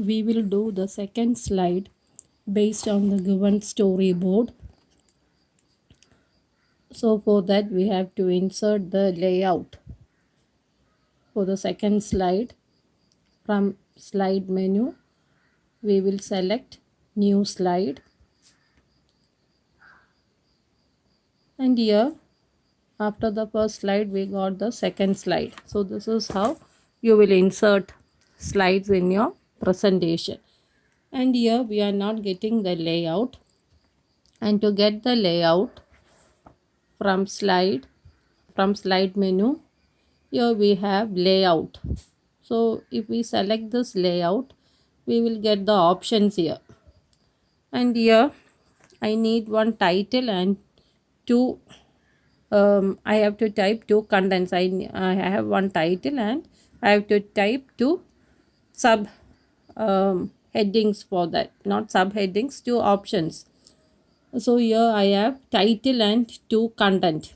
we will do the second slide based on the given storyboard. So for that we have to insert the layout. For the second slide, from slide menu we will select new slide, and here after the first slide we got the second slide. So this is how you will insert slides in your presentation. And here we are not getting the layout, and to get the layout from slide menu, here we have layout. So if we select this layout, we will get the options here. And here I need one title and two I have to type two contents. I have one title and I have to type two sub headings for that, not subheadings, two options. So here I have title and two content.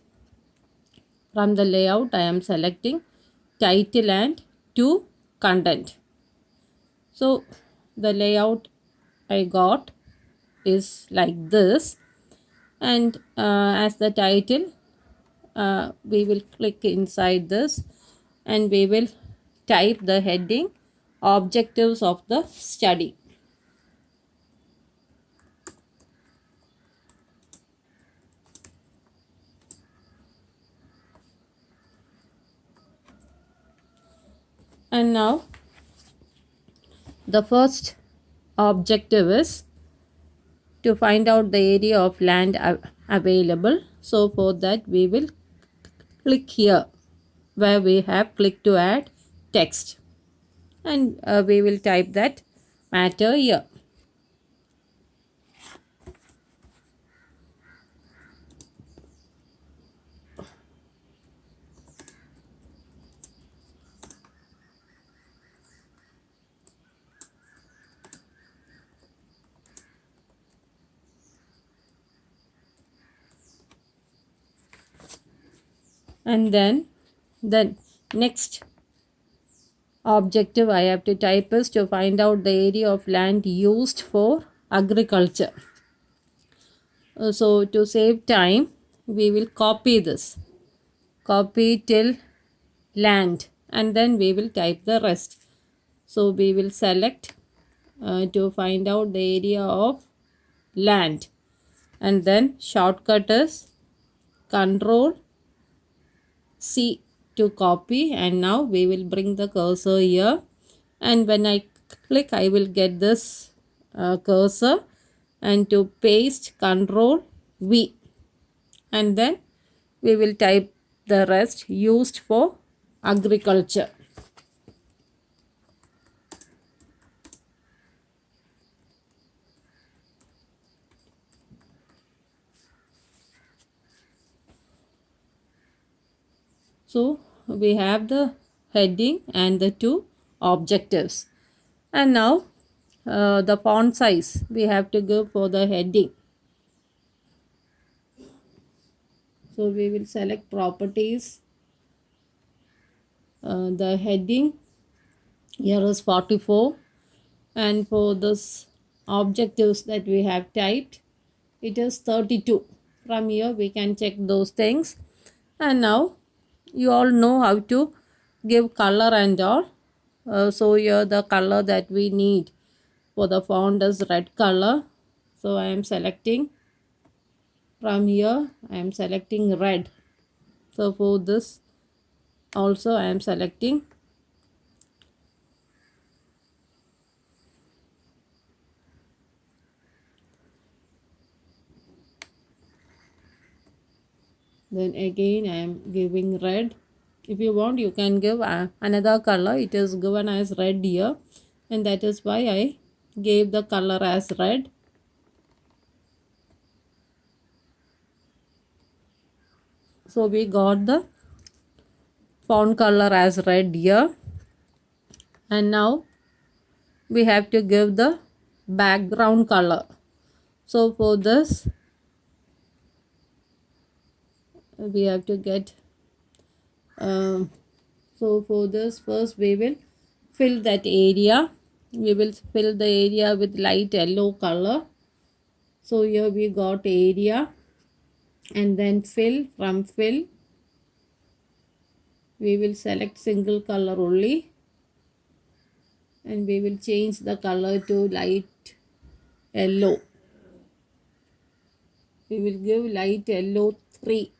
From the layout I am selecting title and two content. So the layout I got is like this, and as the title we will click inside this and we will type the heading objectives of the study. And now the first objective is to find out the area of land available. So for that we will click here where we have click to add text, and we will type that matter here. And then the next objective I have to type is to find out the area of land used for agriculture. So to save time we will copy this, copy till land, and then we will type the rest. So we will select to find out the area of land, and then shortcut is Control C to copy. And now we will bring the cursor here, and when I click I will get this cursor, and to paste Control V, and then we will type the rest used for agriculture. So we have the heading and the two objectives. And now the font size we have to go for the heading. So we will select properties, the heading here is 44, and for this objectives that we have typed it is 32. From here we can check those things. And now you all know how to give color and all. So here the color that we need for the font is red color. So I am selecting from here, I am selecting red. So for this also I am selecting then again I am giving red. If you want you can give another color. It is given as red here, and that is why I gave the color as red. So we got the font color as red here, and now we have to give the background color. So for this we have to get so for this first we will fill that area, We will fill the area with light yellow color. So here we got area, and then fill. From fill we will select single color only, and we will change the color to light yellow. We will give light yellow 3.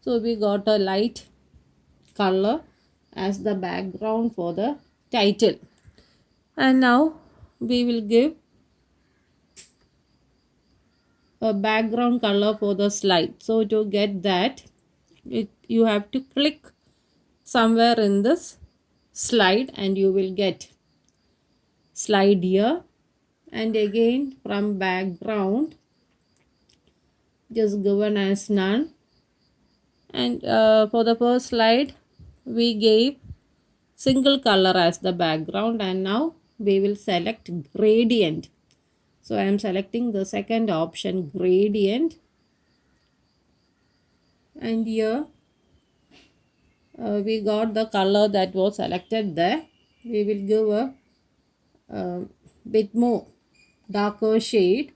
So we got a light color as the background for the title. And now we will give a background color for the slide. So to get that, you have to click somewhere in this slide and you will get slide here, and again from background just given as none. And for the first slide we gave single color as the background, and now we will select gradient. So I am selecting the second option, gradient, and here we got the color that was selected there. We will give a bit more darker shade.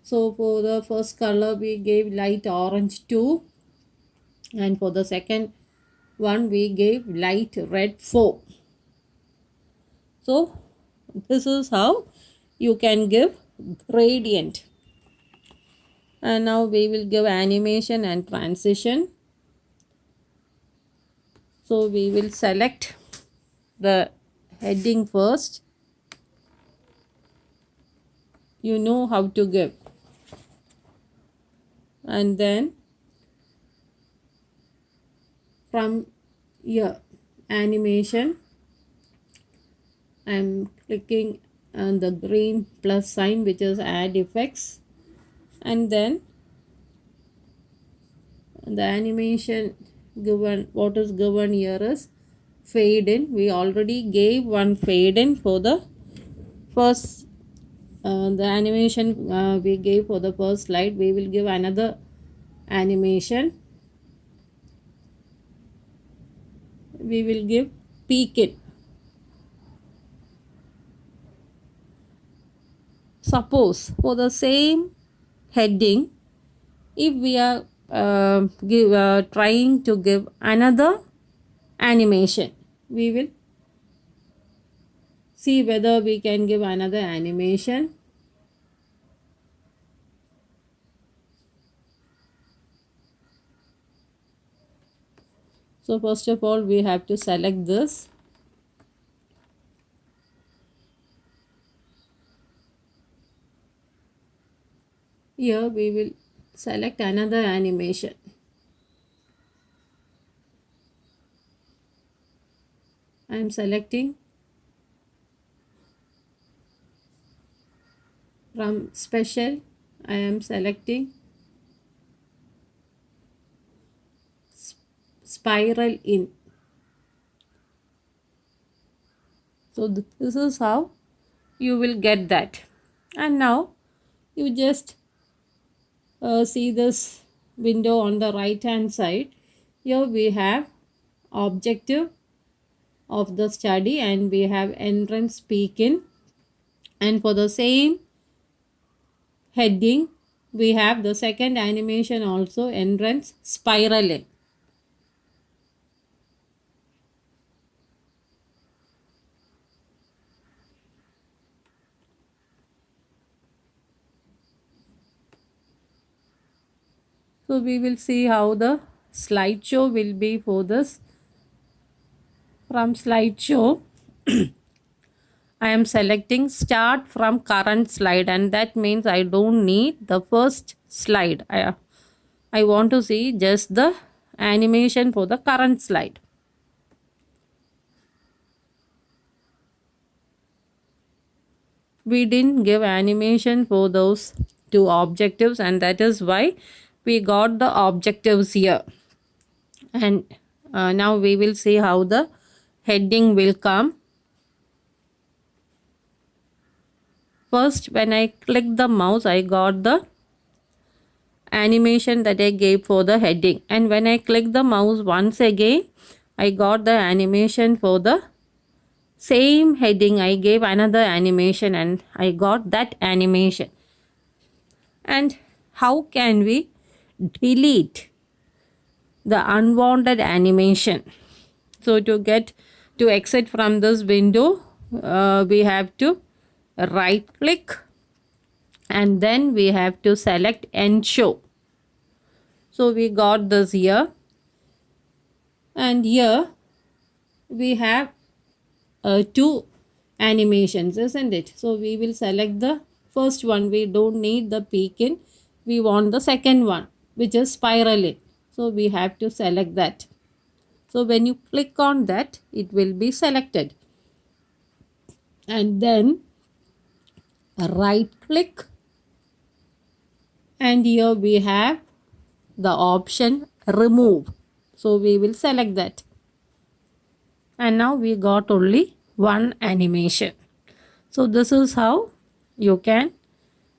So for the first color we gave light orange 2, and for the second one we gave light red 4. So this is how you can give gradient. And now we will give animation and transition. So we will select the heading first. You know how to give. And then from here, animation, I am clicking on the green plus sign, which is add effects, and then the animation given, what is given here is fade in. We already gave one fade in for the first the animation we gave for the first slide. We will give another animation. We will give peek in. Suppose for the same heading, if we are trying to give another animation, we will see whether we can give another animation. So first of all we have to select this. Here we will select another animation. I am selecting from special. I am selecting spiral in. So this is how you will get that. And now you just see this window on the right hand side. Here we have objective of the study, and we have entrance peek in, and for the same heading we have the second animation also, entrance spiral in. So we will see how the slideshow will be for this. From slideshow I am selecting start from current slide, and that means I don't need the first slide. I want to see just the animation for the current slide. We didn't give animation for those two objectives, and that is why we got the objectives here. And now we will see how the heading will come. first when I click the mouse, I got the animation that I gave for the heading, and when I click the mouse once again, I got the animation for the same heading. I gave another animation and I got that animation. And how can we delete the unwanted animation? So to exit from this window, we have to right click and then we have to select end show. So we got this here, and here we have two animations, isn't it? So we will select the first one. We don't need the peek in, we want the second one, which is spiral in. So we have to select that. So when you click on that, it will be selected, and then right click, and here we have the option remove. So we will select that, and now we got only one animation. So this is how you can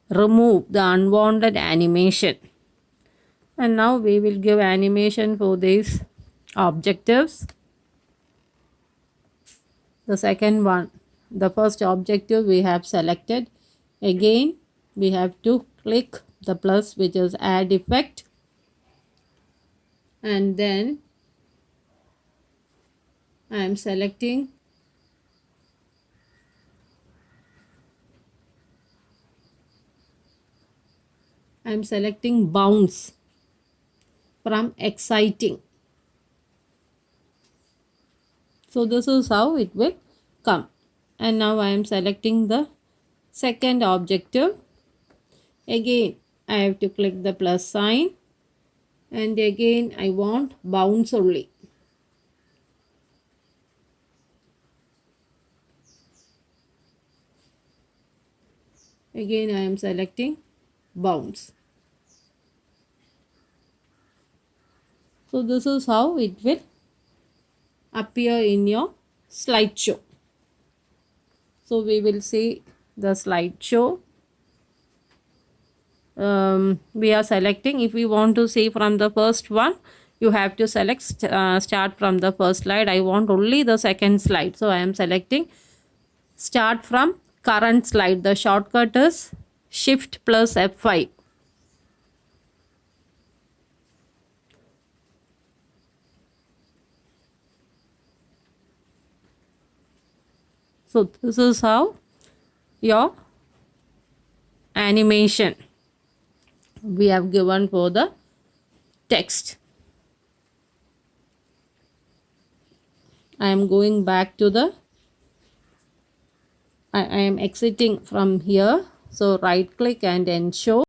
remove the unwanted animation. And now we will give animation for these objectives. The second one, the first objective we have selected. Again we have to click the plus, which is add effect, and then I am selecting bounce from exciting. So this is how it will come. And now I am selecting the second objective. Again I have to click the plus sign, and again I want bounce only. Again I am selecting bounce. So this is how it will appear in your slideshow. So we will see the slideshow. We are selecting, if we want to see from the first one, you have to select start from the first slide. I want only the second slide, so I am selecting start from current slide. The shortcut is shift plus F5. So this is how your animation we have given for the text. I am going back to the, I am exiting from here. So right click and end show.